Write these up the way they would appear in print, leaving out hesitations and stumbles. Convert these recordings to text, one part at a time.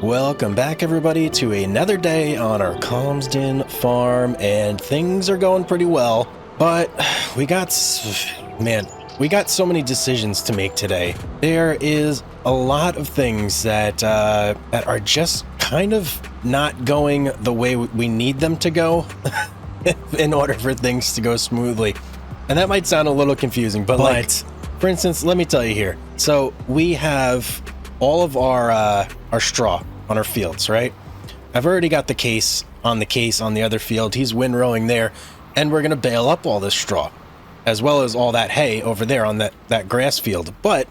Welcome back, everybody, to another day on our Calmsden farm, and things are going pretty well, but we got so many decisions to make today. There is a lot of things that are just kind of not going the way we need them to go in order for things to go smoothly. And that might sound a little confusing, but like, for instance, let me tell you here. So we have all of our straw on our fields, right? I've already got the case on the other field. He's windrowing there, and we're gonna bale up all this straw, as well as all that hay over there on that grass field. But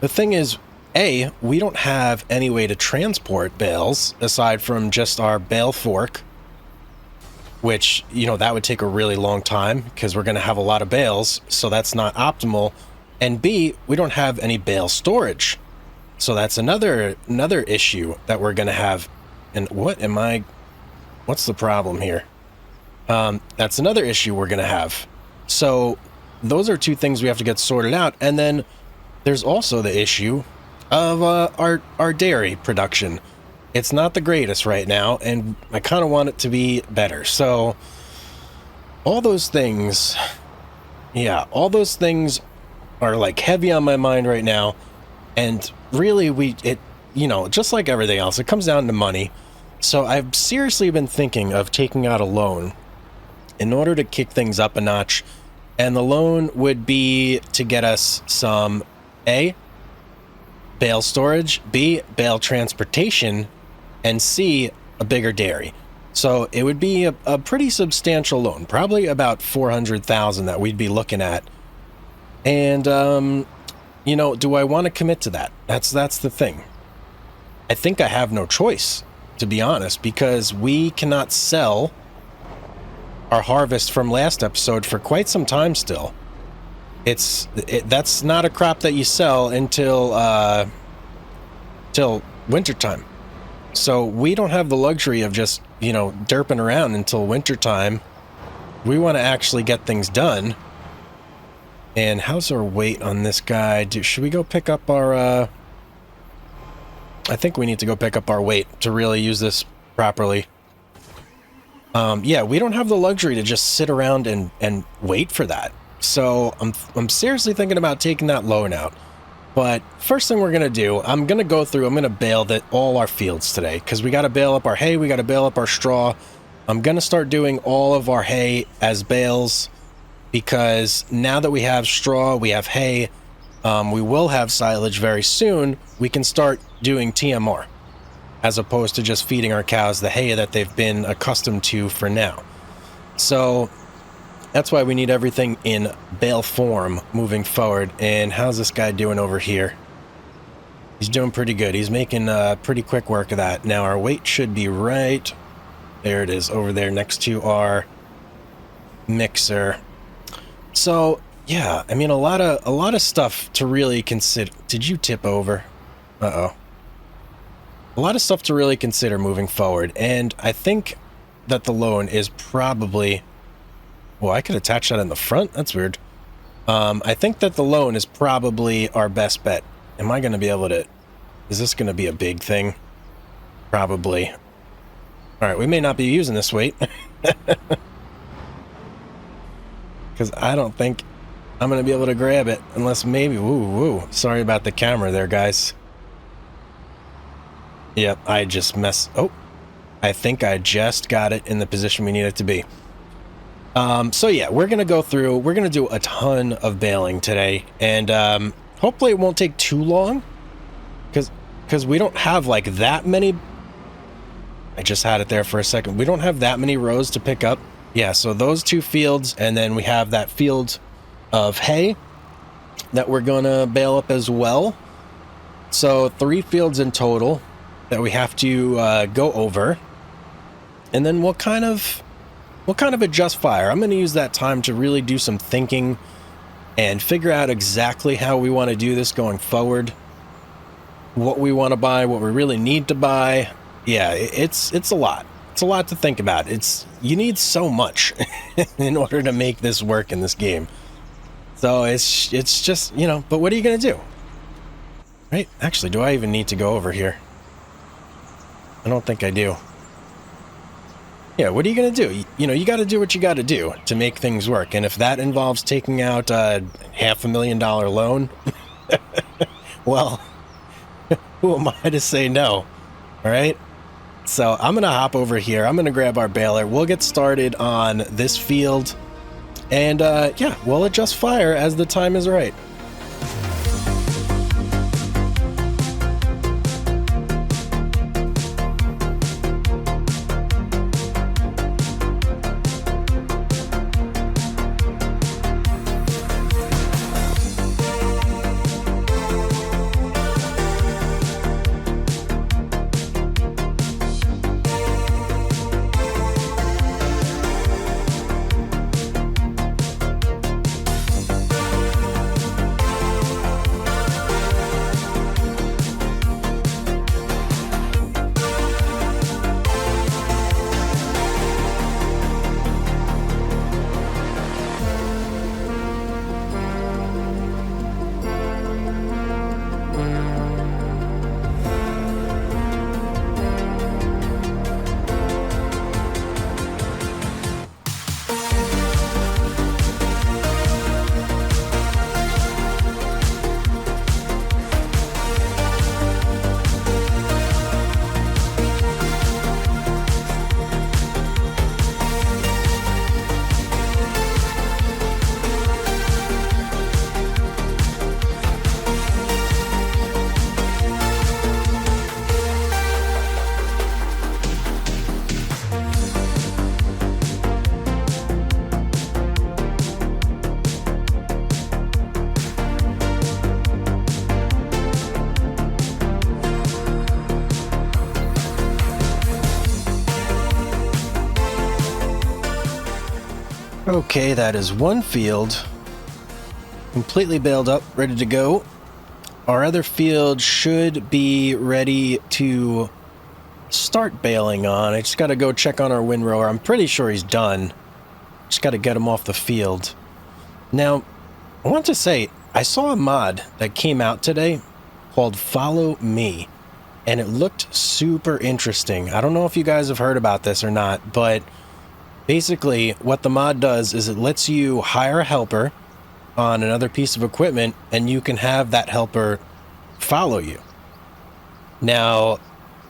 the thing is, we don't have any way to transport bales aside from just our bale fork, which, you know, that would take a really long time because we're gonna have a lot of bales, so that's not optimal. And B, we don't have any bale storage. So that's another issue that we're going to have. And what's the problem here? That's another issue we're going to have. So those are two things we have to get sorted out. And then there's also the issue of our dairy production. It's not the greatest right now, and I kind of want it to be better. So all those things are like heavy on my mind right now. And really, just like everything else, it comes down to money. So I've seriously been thinking of taking out a loan in order to kick things up a notch. And the loan would be to get us some A, bale storage, B, bale transportation, and C, a bigger dairy. So it would be a pretty substantial loan, probably about $400,000 that we'd be looking at. And, do I want to commit to that? That's the thing. I think I have no choice, to be honest, because we cannot sell our harvest from last episode for quite some time still. That's not a crop that you sell until wintertime. So we don't have the luxury of just, derping around until wintertime. We want to actually get things done. And how's our weight on this guy? Should we go pick up our, I think we need to go pick up our weight to really use this properly. We don't have the luxury to just sit around and wait for that. So I'm seriously thinking about taking that loan out. But first thing we're going to do, I'm going to bale all our fields today, because we got to bale up our hay, we got to bale up our straw. I'm going to start doing all of our hay as bales, because now that we have straw, we have hay, we will have silage very soon, we can start doing TMR, as opposed to just feeding our cows the hay that they've been accustomed to for now. So that's why we need everything in bale form moving forward. And how's this guy doing over here? He's doing pretty good. He's making pretty quick work of that. Now our weight should be right. There it is, over there next to our mixer. So, yeah, I mean, a lot of stuff to really consider. Did you tip over? Uh-oh. A lot of stuff to really consider moving forward. And I think that the loan is probably... Well, I could attach that in the front. That's weird. I think that the loan is probably our best bet. Am I going to be able to... Is this going to be a big thing? Probably. All right, we may not be using this weight. Because I don't think I'm going to be able to grab it, unless maybe... Woo. Sorry about the camera there, guys. Yep, I just messed... Oh, I think I just got it in the position we need it to be. So yeah, we're going to go through... We're going to do a ton of baling today, and hopefully it won't take too long, because we don't have, like, that many... I just had it there for a second. We don't have that many rows to pick up. Yeah, so those two fields, and then we have that field of hay that we're going to bale up as well. So 3 fields in total that we have to go over. And then we'll kind of adjust fire. I'm going to use that time to really do some thinking and figure out exactly how we want to do this going forward. What we want to buy, what we really need to buy. Yeah, it's a lot. It's a lot to think about. You need so much in order to make this work in this game. So it's just, but what are you going to do? Right? Actually, do I even need to go over here? I don't think I do. Yeah, what are you going to do? You know, you got to do what you got to do to make things work. And if that involves taking out a $500,000 loan, well, who am I to say no? All right. So I'm going to hop over here. I'm going to grab our baler. We'll get started on this field. And yeah, we'll adjust fire as the time is right. Okay, that is one field completely baled up, ready to go. Our other field should be ready to start baling on. I just got to go check on our windrower. I'm pretty sure he's done. Just got to get him off the field. Now, I want to say, I saw a mod that came out today called Follow Me, and it looked super interesting. I don't know if you guys have heard about this or not, but basically, what the mod does is it lets you hire a helper on another piece of equipment, and you can have that helper follow you. Now,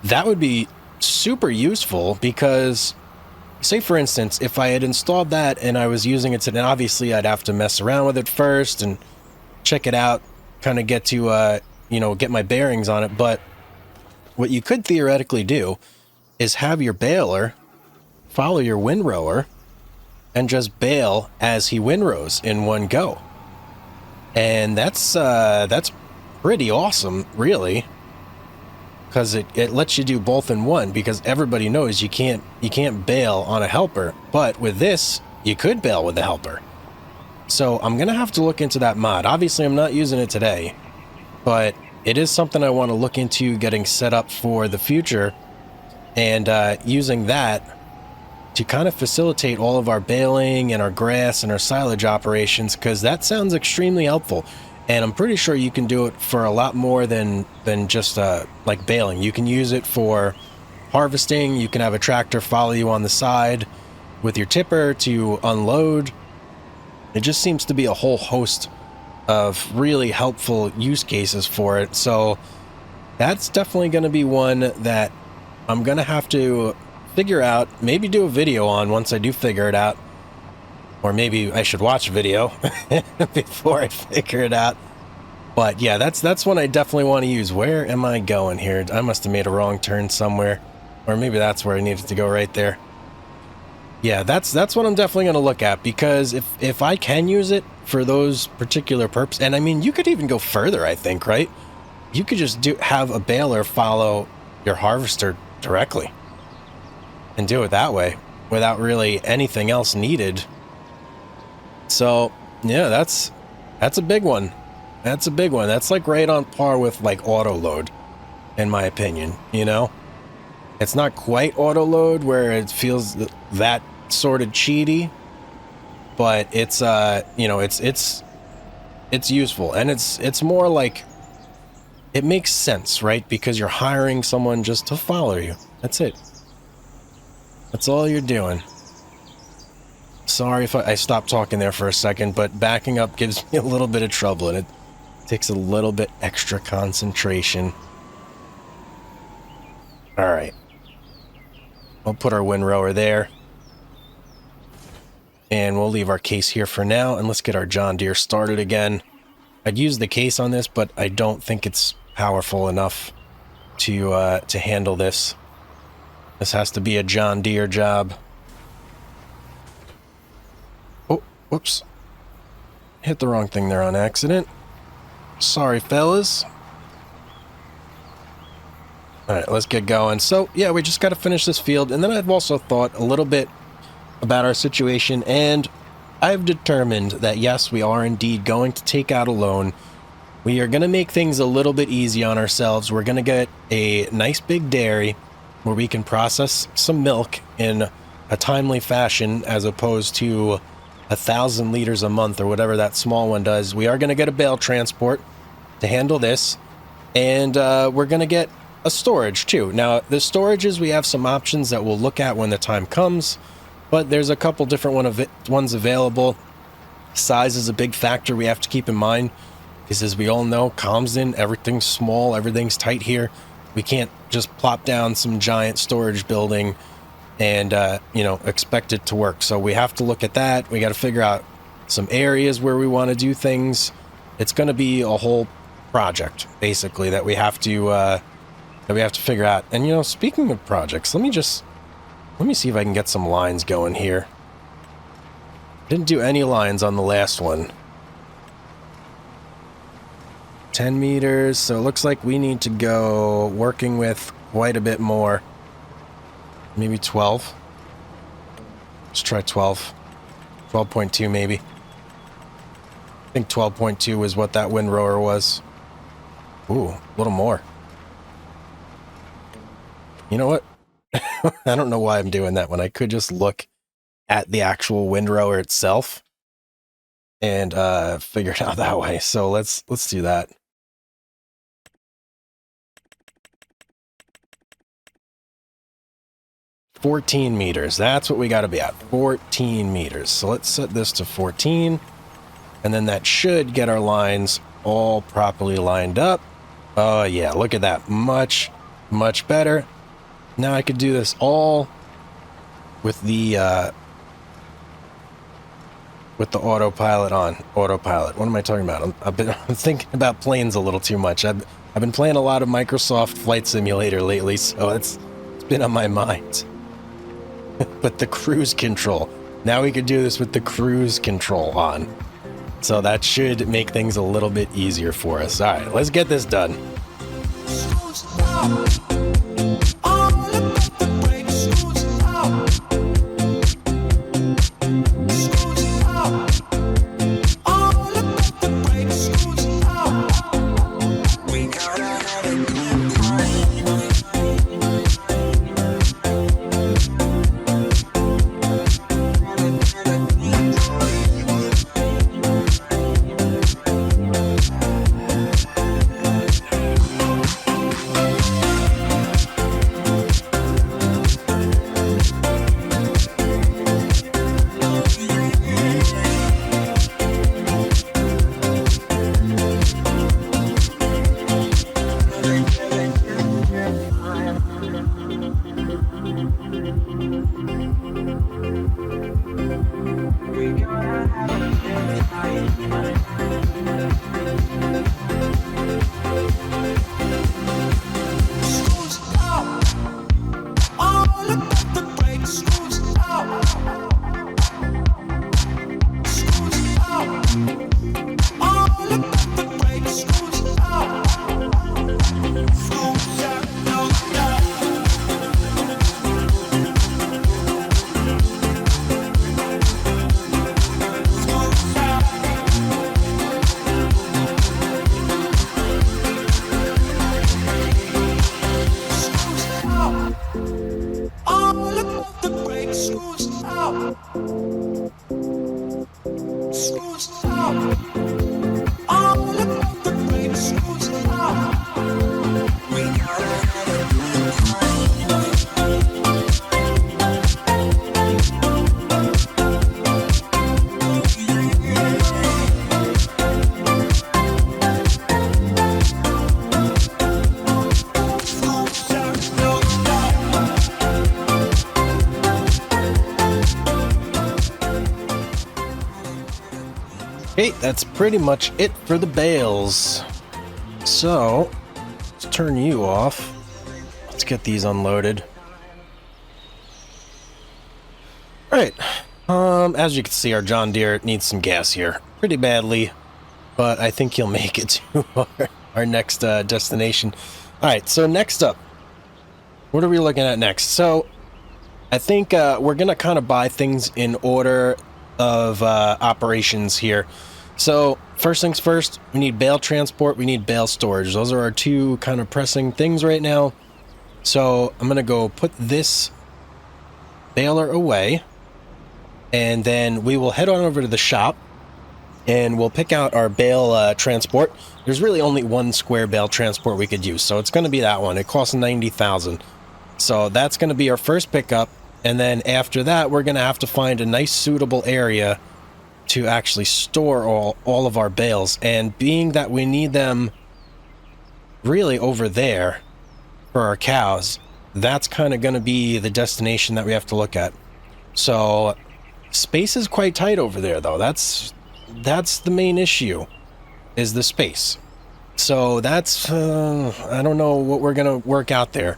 that would be super useful because, say for instance, if I had installed that and I was using it today, obviously I'd have to mess around with it first and check it out, kind of get to, get my bearings on it. But what you could theoretically do is have your baler follow your windrower and just bale as he windrows in one go. And that's pretty awesome, really, because it lets you do both in one, because everybody knows you can't bale on a helper, but with this you could bale with the helper. So I'm gonna have to look into that mod. Obviously I'm not using it today, but it is something I want to look into getting set up for the future, and using that to kind of facilitate all of our baling and our grass and our silage operations, because that sounds extremely helpful. And I'm pretty sure you can do it for a lot more than just like baling. You can use it for harvesting. You can have a tractor follow you on the side with your tipper to unload. It just seems to be a whole host of really helpful use cases for it. So that's definitely going to be one that I'm going to have to figure out, maybe do a video on once I do figure it out, or maybe I should watch a video before I figure it out. But yeah, that's one I definitely want to use. Where am I going here? I must have made a wrong turn somewhere, or maybe that's where I needed to go, right there. Yeah, that's what I'm definitely going to look at, because if I can use it for those particular purposes, and I mean, you could even go further, I think, right? You could just have a baler follow your harvester directly and do it that way without really anything else needed. So yeah, that's a big one. That's a big one. That's like right on par with like auto load, in my opinion. You know, it's not quite auto load where it feels that sort of cheaty, but it's it's useful, and it's more like it makes sense, right? Because you're hiring someone just to follow you. That's it. That's all you're doing. Sorry if I stopped talking there for a second, but backing up gives me a little bit of trouble, and it takes a little bit extra concentration. All right. We'll put our windrower there. And we'll leave our case here for now, and let's get our John Deere started again. I'd use the case on this, but I don't think it's powerful enough to handle this. This has to be a John Deere job. Oh, whoops. Hit the wrong thing there on accident. Sorry, fellas. Alright, let's get going. So, yeah, we just got to finish this field, and then I've also thought a little bit about our situation, and I've determined that, yes, we are indeed going to take out a loan. We are going to make things a little bit easy on ourselves. We're going to get a nice big dairy where we can process some milk in a timely fashion as opposed to 1,000 liters a month or whatever that small one does. We are going to get a bale transport to handle this, and we're going to get a storage too. Now, the storages, we have some options that we'll look at when the time comes, but there's a couple different ones available. Size is a big factor we have to keep in mind, because as we all know, Calmsden, everything's small, everything's tight here. We can't just plop down some giant storage building and, expect it to work. So we have to look at that. We got to figure out some areas where we want to do things. It's going to be a whole project, basically, that we have to figure out. And, speaking of projects, let me see if I can get some lines going here. Didn't do any lines on the last one. 10 meters, so it looks like we need to go working with quite a bit more. Maybe 12. Let's try 12. 12.2 maybe. I think 12.2 was what that windrower was. Ooh, a little more. You know what? I don't know why I'm doing that when I could just look at the actual windrower itself and figure it out that way. So let's do that. 14 meters. That's what we got to be at. 14 meters. So let's set this to 14. And then that should get our lines all properly lined up. Oh, yeah. Look at that. Much, much better. Now I could do this all with the autopilot on. Autopilot. What am I talking about? I'm thinking about planes a little too much. I've been playing a lot of Microsoft Flight Simulator lately, so it's been on my mind. But the cruise control. Now we could do this with the cruise control on. So that should make things a little bit easier for us. All right, let's get this done. Okay, that's pretty much it for the bales. So, let's turn you off. Let's get these unloaded. Alright, as you can see, our John Deere needs some gas here. Pretty badly, but I think he'll make it to our next destination. Alright, so next up, what are we looking at next? So, I think we're going to kind of buy things in order of operations here. So, first things first, we need bale transport, we need bale storage. Those are our two kind of pressing things right now. So, I'm going to go put this baler away, and then we will head on over to the shop, and we'll pick out our bale transport. There's really only one square bale transport we could use, so it's going to be that one. It costs 90,000. So, that's going to be our first pickup. And then after that, we're going to have to find a nice suitable area to actually store all of our bales. And being that we need them really over there for our cows, that's kind of going to be the destination that we have to look at. So space is quite tight over there, though. That's the main issue, is the space. So that's, I don't know what we're going to work out there.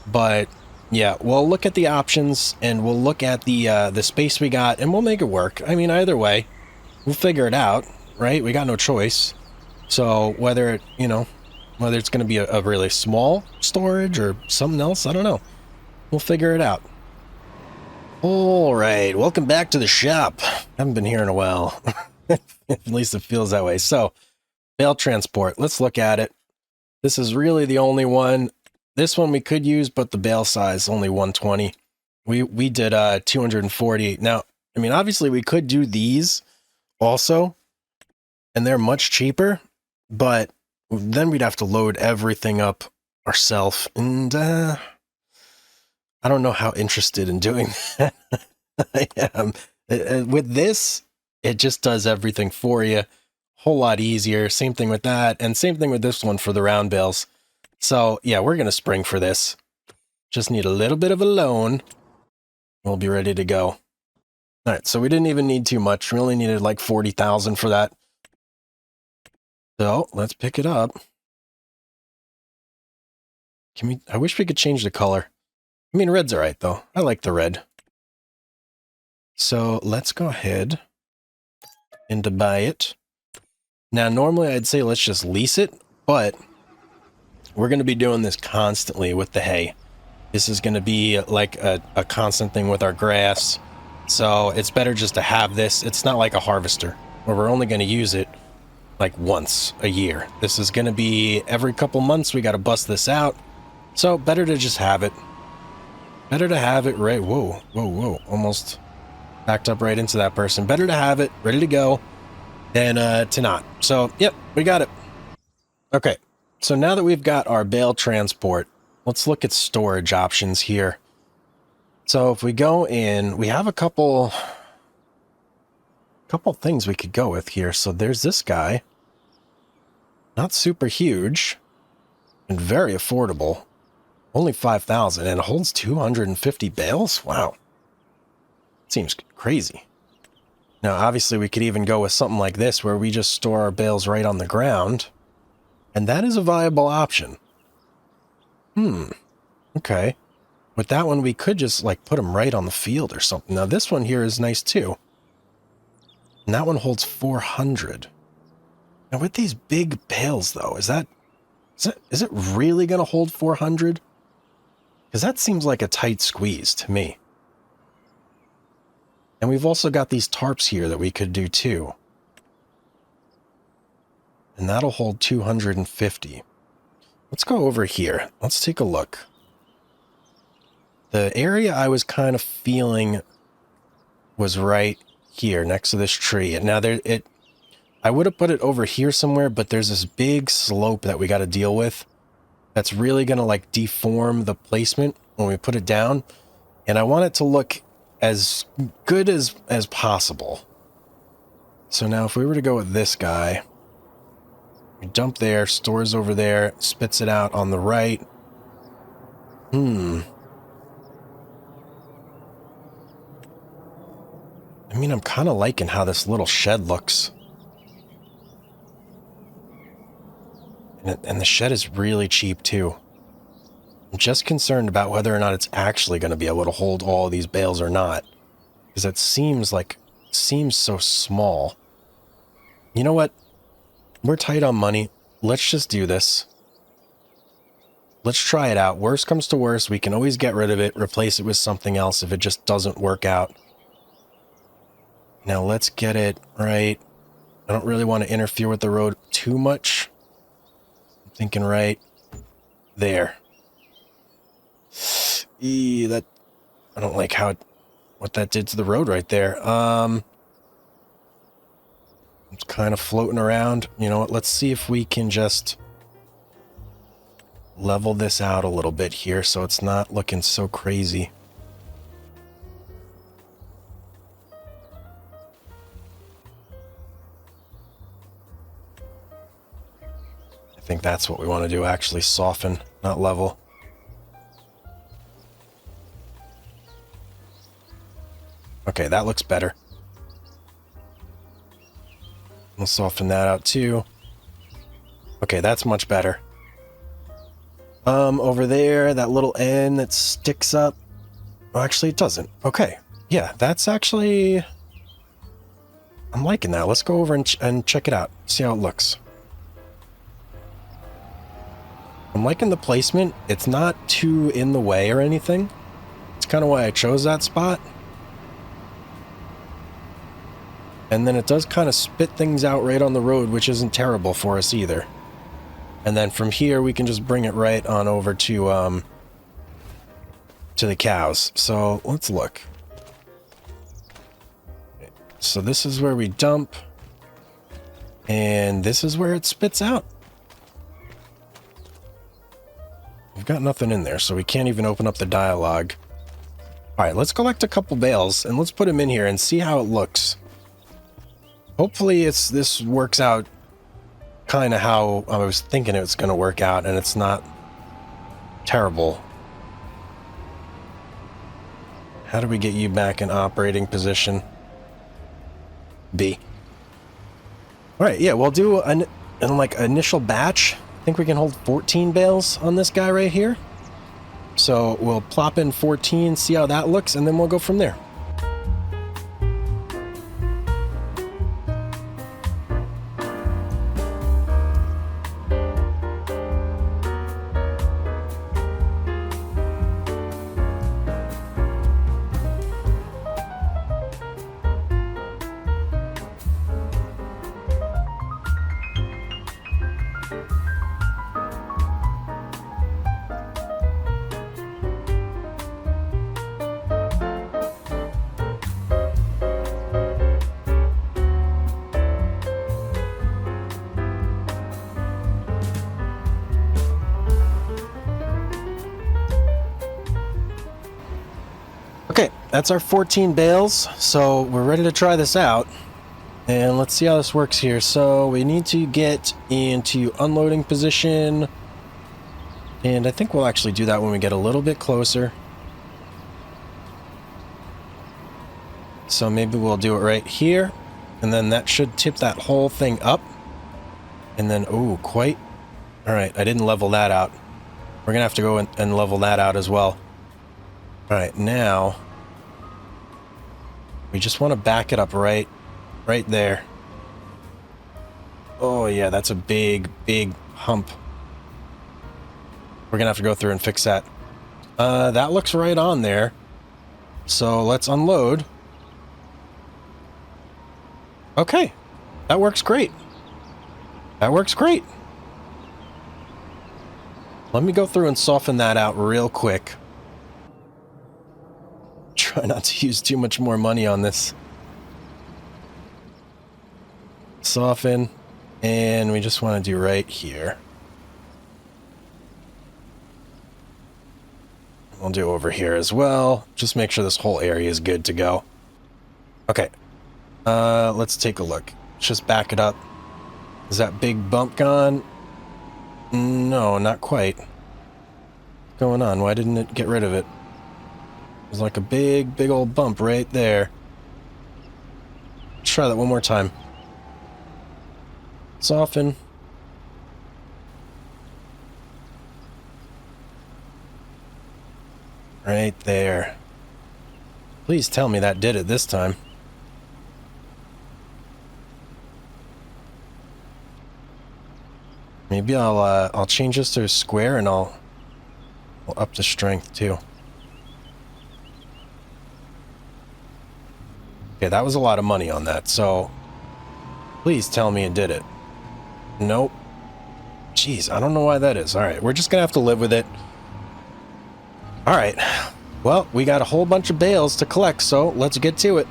But yeah, we'll look at the options, and we'll look at the space we got, and we'll make it work. I mean, either way, we'll figure it out, right? We got no choice. So whether it's going to be a really small storage or something else, I don't know. We'll figure it out. All right, welcome back to the shop. Haven't been here in a while. At least it feels that way. So, bale transport. Let's look at it. This is really the only one. This one we could use, but the bale size only 120. We did 240. Now, I mean, obviously we could do these also, and they're much cheaper, but then we'd have to load everything up ourselves, and I don't know how interested in doing that I am. With this, it just does everything for you. Whole lot easier. Same thing with that, and same thing with this one for the round bales. So, yeah, we're going to spring for this. Just need a little bit of a loan. We'll be ready to go. All right, so we didn't even need too much. We only needed like 40,000 for that. So, let's pick it up. I wish we could change the color. I mean, red's all right, though. I like the red. So, let's go ahead and to buy it. Now, normally I'd say let's just lease it, but we're going to be doing this constantly with the hay. This is going to be like a constant thing with our grass. So it's better just to have this. It's not like a harvester where we're only going to use it like once a year. This is going to be every couple months we got to bust this out. So better to just have it. Better to have it right. Whoa. Almost backed up right into that person. Better to have it ready to go than to not. So, yep, we got it. Okay. So now that we've got our bale transport, let's look at storage options here. So if we go in, we have a couple things we could go with here. So there's this guy. Not super huge and very affordable. Only 5,000 and it holds 250 bales? Wow. Seems crazy. Now, obviously, we could even go with something like this where we just store our bales right on the ground. And that is a viable option. Okay. With that one, we could just, like, put them right on the field or something. Now, this one here is nice, too. And that one holds 400. Now, with these big bales, though, is it really going to hold 400? Because that seems like a tight squeeze to me. And we've also got these tarps here that we could do, too. And that'll hold 250. Let's go over here. Let's take a look. The area I was kind of feeling was right here next to this tree. Now, I would have put it over here somewhere, but there's this big slope that we got to deal with that's really going to, like, deform the placement when we put it down. And I want it to look as good as possible. So now if we were to go with this guy, we dump there, stores over there, spits it out on the right. I mean, I'm kind of liking how this little shed looks. And the shed is really cheap too. I'm just concerned about whether or not it's actually going to be able to hold all these bales or not. Because it seems so small. You know what? We're tight on money. Let's just do this. Let's try it out. Worst comes to worst, we can always get rid of it, replace it with something else if it just doesn't work out. Now let's get it right. I don't really want to interfere with the road too much. I'm thinking right there. I don't like what that did to the road right there. It's kind of floating around. You know what? Let's see if we can just level this out a little bit here so it's not looking so crazy. I think that's what we want to do, actually soften, not level. Okay, that looks better. We'll soften that out too. Okay, that's much better. Over there, that little end that sticks up. Oh, actually, it doesn't. Okay, yeah, that's actually... I'm liking that. Let's go over and check it out. See how it looks. I'm liking the placement. It's not too in the way or anything. It's kind of why I chose that spot. And then it does kind of spit things out right on the road, which isn't terrible for us either. And then from here, we can just bring it right on over to the cows. So let's look. So this is where we dump. And this is where it spits out. We've got nothing in there, so we can't even open up the dialogue. All right, let's collect a couple bales and let's put them in here and see how it looks. Hopefully this works out kind of how I was thinking it was going to work out, and it's not terrible. How do we get you back in operating position? B. All right, yeah, we'll do an initial batch. I think we can hold 14 bales on this guy right here. So we'll plop in 14, see how that looks, and then we'll go from there. Okay, that's our 14 bales, so we're ready to try this out. And let's see how this works here. So we need to get into unloading position. And I think we'll actually do that when we get a little bit closer. So maybe we'll do it right here. And then that should tip that whole thing up. And then, oh, quite. All right, I didn't level that out. We're going to have to go and level that out as well. All right, now we just want to back it up right there. Oh yeah, that's a big hump. We're gonna have to go through and fix that. That looks right on there. So let's unload. Okay, that works great. That works great. Let me go through and soften that out real quick. Try not to use too much more money on this. Soften, and we just want to do right here. We'll do over here as well. Just make sure this whole area is good to go. Okay, let's take a look. Let's just back it up. Is that big bump gone? No, not quite. What's going on? Why didn't it get rid of it? There's like a big old bump right there. Let's try that one more time. Soften. Right there. Please tell me that did it this time. Maybe I'll change this to a square and I'll up the strength too. Okay, that was a lot of money on that, so please tell me it did it. Nope. Jeez, I don't know why that is. Alright, we're just gonna have to live with it. Alright, well, we got a whole bunch of bales to collect, so let's get to it.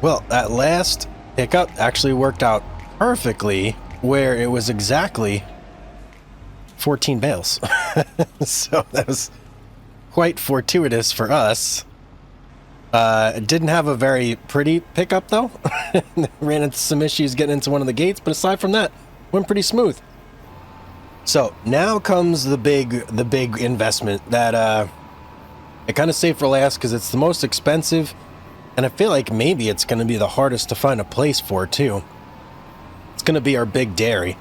Well, that last pickup actually worked out perfectly, where it was exactly 14 bales. So that was quite fortuitous for us. It didn't have a very pretty pickup though. Ran into some issues getting into one of the gates, but aside from that, went pretty smooth. So now comes the big investment that I kind of saved for last because it's the most expensive. And I feel like maybe it's going to be the hardest to find a place for, too. It's going to be our big dairy.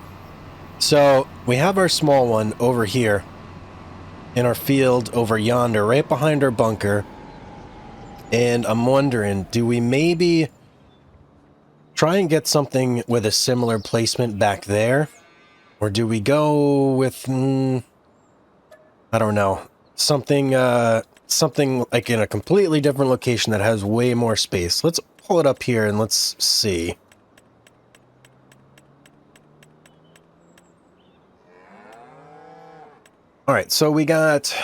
So, we have our small one over here in our field over yonder, right behind our bunker. And I'm wondering, do we maybe try and get something with a similar placement back there? Or do we go with, I don't know, something like in a completely different location that has way more space? Let's pull it up here and let's see. All right, so we got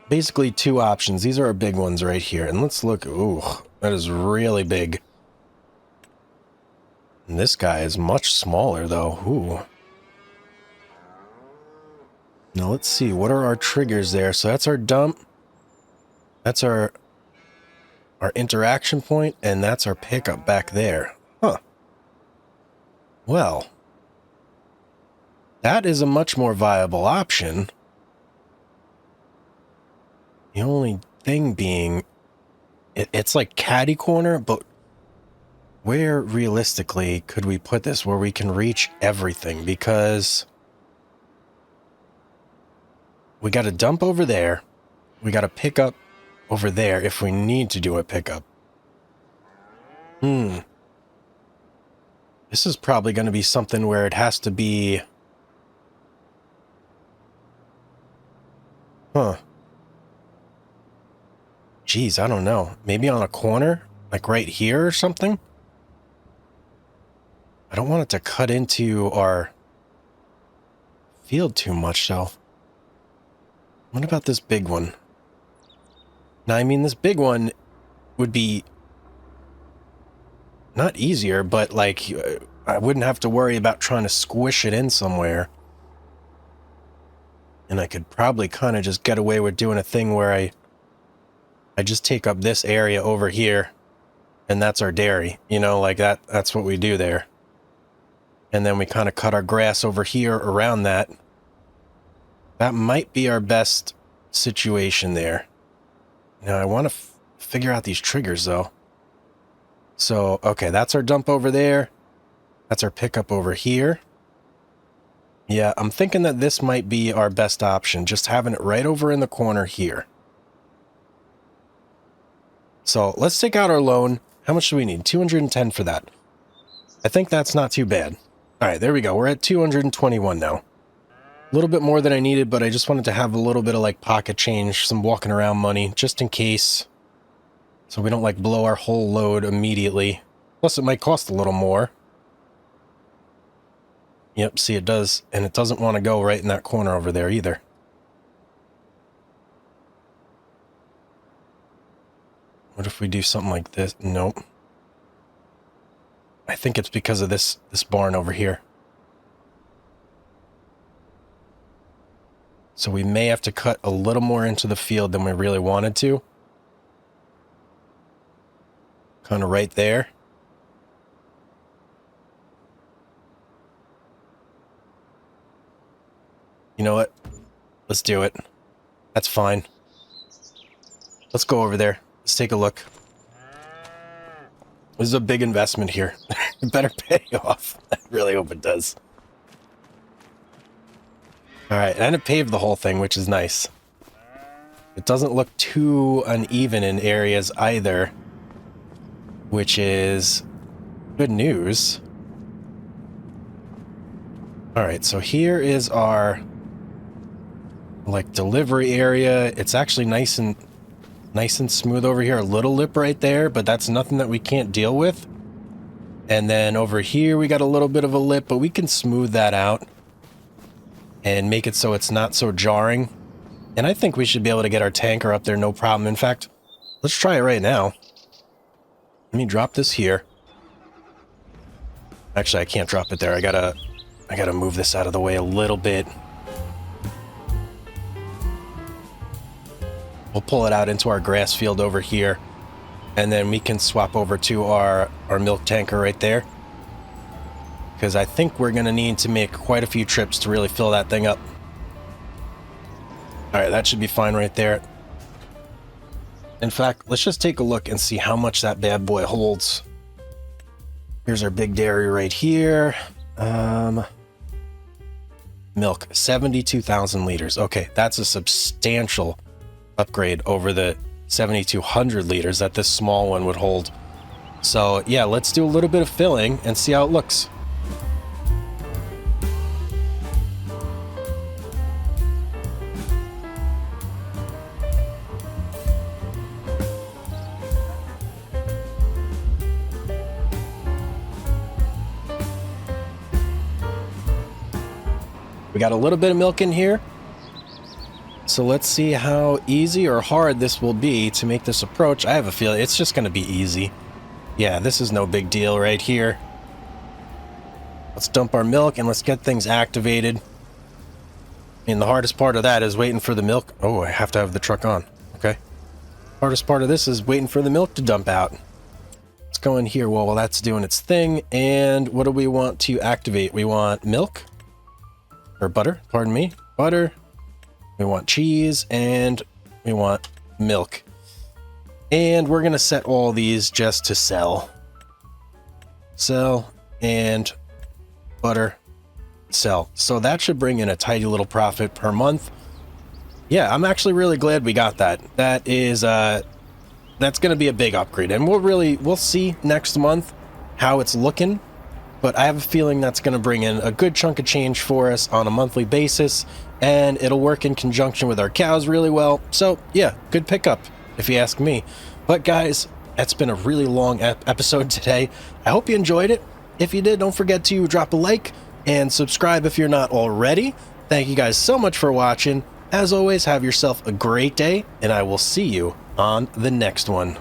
basically two options. These are our big ones right here. And let's look. Ooh, that is really big. And this guy is much smaller though. Ooh. Now let's see, what are our triggers there? So that's our dump, that's our interaction point, and that's our pickup back there. Huh. Well, that is a much more viable option. The only thing being, it's like catty corner, but where realistically could we put this where we can reach everything? Because we got a dump over there. We got a pickup over there if we need to do a pickup. This is probably going to be something where it has to be... Huh. Geez, I don't know. Maybe on a corner? Like right here or something? I don't want it to cut into our field too much, though. What about this big one? Now, I mean, this big one would be not easier, but like I wouldn't have to worry about trying to squish it in somewhere. And I could probably kind of just get away with doing a thing where I just take up this area over here, and that's our dairy. You know, like that's what we do there. And then we kind of cut our grass over here around that. That might be our best situation there. Now, I want to figure out these triggers, though. So, okay, that's our dump over there. That's our pickup over here. Yeah, I'm thinking that this might be our best option, just having it right over in the corner here. So, let's take out our loan. How much do we need? 210 for that. I think that's not too bad. All right, there we go. We're at 221 now. A little bit more than I needed, but I just wanted to have a little bit of like pocket change, some walking around money, just in case. So we don't like blow our whole load immediately. Plus it might cost a little more. Yep, see it does. And it doesn't want to go right in that corner over there either. What if we do something like this? Nope. I think it's because of this barn over here. So we may have to cut a little more into the field than we really wanted to. Kind of right there. You know what? Let's do it. That's fine. Let's go over there. Let's take a look. This is a big investment here. It better pay off. I really hope it does. Alright, and it paved the whole thing, which is nice. It doesn't look too uneven in areas either, which is good news. Alright, so here is our like delivery area. It's actually nice and smooth over here. A little lip right there, but that's nothing that we can't deal with. And then over here we got a little bit of a lip, but we can smooth that out and make it so it's not so jarring. And I think we should be able to get our tanker up there no problem. In fact, let's try it right now. Let me drop this here. Actually, I can't drop it there. I gotta move this out of the way a little bit. We'll pull it out into our grass field over here, and then we can swap over to our milk tanker right there. Because I think we're going to need to make quite a few trips to really fill that thing up. Alright, that should be fine right there. In fact, let's just take a look and see how much that bad boy holds. Here's our big dairy right here. Milk, 72,000 liters. Okay, that's a substantial upgrade over the 7,200 liters that this small one would hold. So yeah, let's do a little bit of filling and see how it looks. We got a little bit of milk in here. So let's see how easy or hard this will be to make this approach. I have a feeling it's just going to be easy. Yeah, this is no big deal right here. Let's dump our milk and let's get things activated. I mean, the hardest part of that is waiting for the milk. Oh, I have to have the truck on. Okay. Hardest part of this is waiting for the milk to dump out. Let's go in here while that's doing its thing. And what do we want to activate? We want milk. Or butter, pardon me. Butter. We want cheese, and we want milk. And we're going to set all these just to sell. Sell, and butter, sell. So that should bring in a tidy little profit per month. Yeah, I'm actually really glad we got that. That is that's going to be a big upgrade, and we'll see next month how it's looking, but I have a feeling that's going to bring in a good chunk of change for us on a monthly basis, and it'll work in conjunction with our cows really well. So yeah, good pickup if you ask me. But guys, that's been a really long episode today. I hope you enjoyed it. If you did, don't forget to drop a like and subscribe if you're not already. Thank you guys so much for watching. As always, have yourself a great day, and I will see you on the next one.